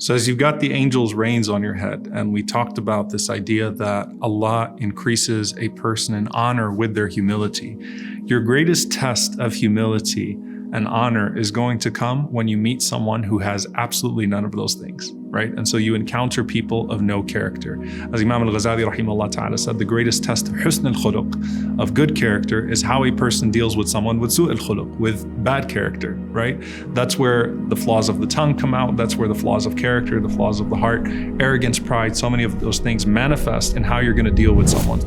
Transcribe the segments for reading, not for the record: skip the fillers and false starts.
So as you've got the angel's reins on your head, and we talked about this idea that Allah increases a person in honor with their humility. Your greatest test of humility and honor is going to come when you meet someone who has absolutely none of those things, right? And so you encounter people of no character. As Imam al-Ghazali rahimahullah ta'ala said, the greatest test of husn al-khuluq, of good character, is how a person deals with someone with su' al-khuluq, with bad character, right? That's where the flaws of the tongue come out. That's where the flaws of character, the flaws of the heart, arrogance, pride, so many of those things manifest in how you're going to deal with someone.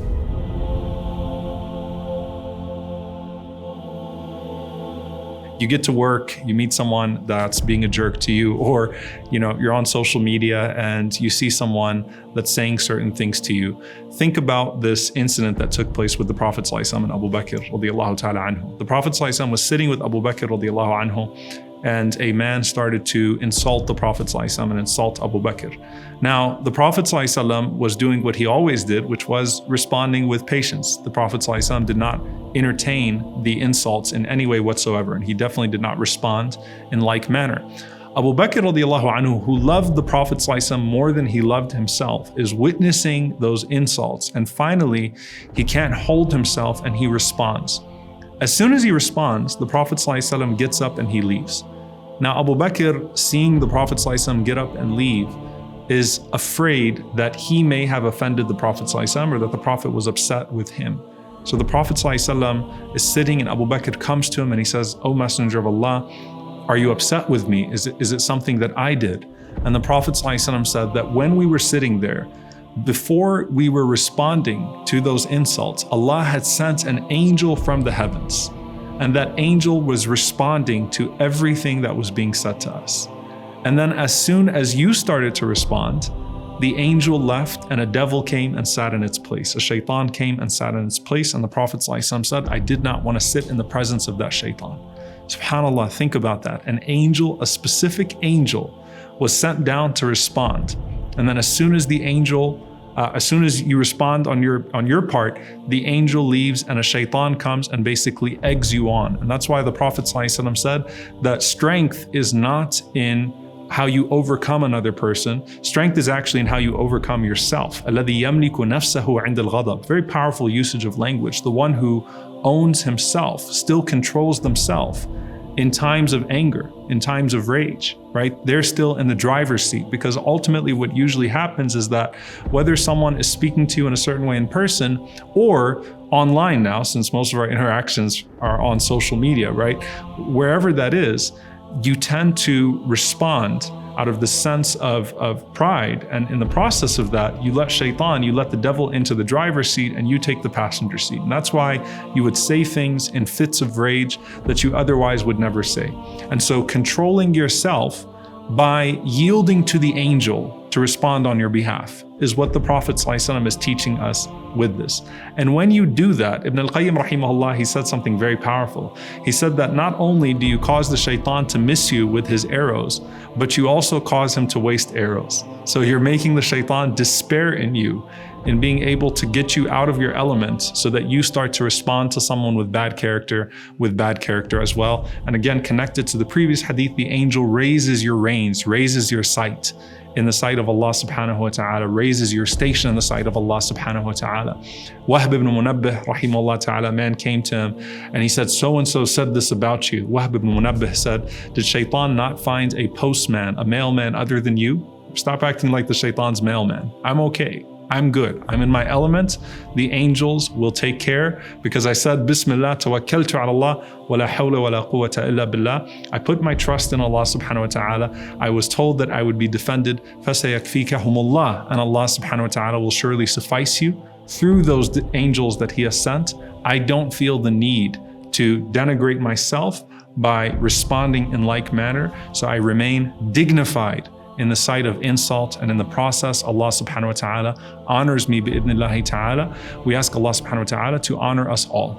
You get to work, you meet someone that's being a jerk to you, or you're on social media and you see someone that's saying certain things to you. Think about this incident that took place with the Prophet ﷺ and Abu Bakr radiallahu ta'ala anhu. The Prophet ﷺ was sitting with Abu Bakr radiallahu anhu, and a man started to insult the Prophet ﷺ and insult Abu Bakr. Now, the Prophet ﷺ was doing what he always did, which was responding with patience. The Prophet ﷺ did not entertain the insults in any way whatsoever, and he definitely did not respond in like manner. Abu Bakr radiallahu anhu, who loved the Prophet ﷺ more than he loved himself, is witnessing those insults, and finally, he can't hold himself and he responds. As soon as he responds, the Prophet ﷺ gets up and he leaves. Now, Abu Bakr, seeing the Prophet ﷺ get up and leave, is afraid that he may have offended the Prophet ﷺ or that the Prophet was upset with him. So the Prophet ﷺ is sitting and Abu Bakr comes to him and he says, "O Messenger of Allah, are you upset with me? Is it something that I did?" And the Prophet ﷺ said that when we were sitting there, before we were responding to those insults, Allah had sent an angel from the heavens, and that angel was responding to everything that was being said to us. And then as soon as you started to respond, the angel left and a devil came and sat in its place. A shaitan came and sat in its place, and the Prophet ﷺ said, "I did not want to sit in the presence of that shaitan." SubhanAllah, think about that. An angel, a specific angel, was sent down to respond. And then as soon as you respond on your part, the angel leaves and a shaitan comes and basically eggs you on. And that's why the Prophet ﷺ said that strength is not in how you overcome another person. Strength is actually in how you overcome yourself. الَّذِي يَمْلِكُ نَفْسَهُ عِنْدَ الْغَضَبِ. Very powerful usage of language. The one who owns himself, still controls themselves in times of anger, in times of rage, right? They're still in the driver's seat, because ultimately what usually happens is that whether someone is speaking to you in a certain way in person or online now, since most of our interactions are on social media, right? Wherever that is, you tend to respond out of the sense of pride. And in the process of that, you let shaitan, you let the devil into the driver's seat and you take the passenger seat. And that's why you would say things in fits of rage that you otherwise would never say. And so controlling yourself by yielding to the angel to respond on your behalf is what the Prophet ﷺ is teaching us with this. And when you do that, Ibn al-Qayyim rahimahullah, he said something very powerful. He said that not only do you cause the shaitan to miss you with his arrows, but you also cause him to waste arrows. So you're making the shaitan despair in you, in being able to get you out of your element so that you start to respond to someone with bad character as well. And again, connected to the previous hadith, the angel raises your reins, raises your sight in the sight of Allah subhanahu wa ta'ala, raises your station in the sight of Allah subhanahu wa ta'ala. Wahb ibn Munabbih rahimahullah ta'ala, a man came to him and he said, "So-and-so said this about you." Wahb ibn Munabbih said, "Did shaitan not find a postman, a mailman other than you? Stop acting like the shaitan's mailman. I'm okay. I'm good. I'm in my element. The angels will take care, because I said, Bismillah, tawakkaltu ala Allah, wa la hawla wa la quwwata illa billah. I put my trust in Allah subhanahu wa ta'ala. I was told that I would be defended. Fasayakfikahumullah. And Allah subhanahu wa ta'ala will surely suffice you through those angels that He has sent. I don't feel the need to denigrate myself by responding in like manner. So I remain dignified in the sight of insult, and in the process, Allah subhanahu wa ta'ala honors me bi'idhnillahi ta'ala. We ask Allah subhanahu wa ta'ala to honor us all.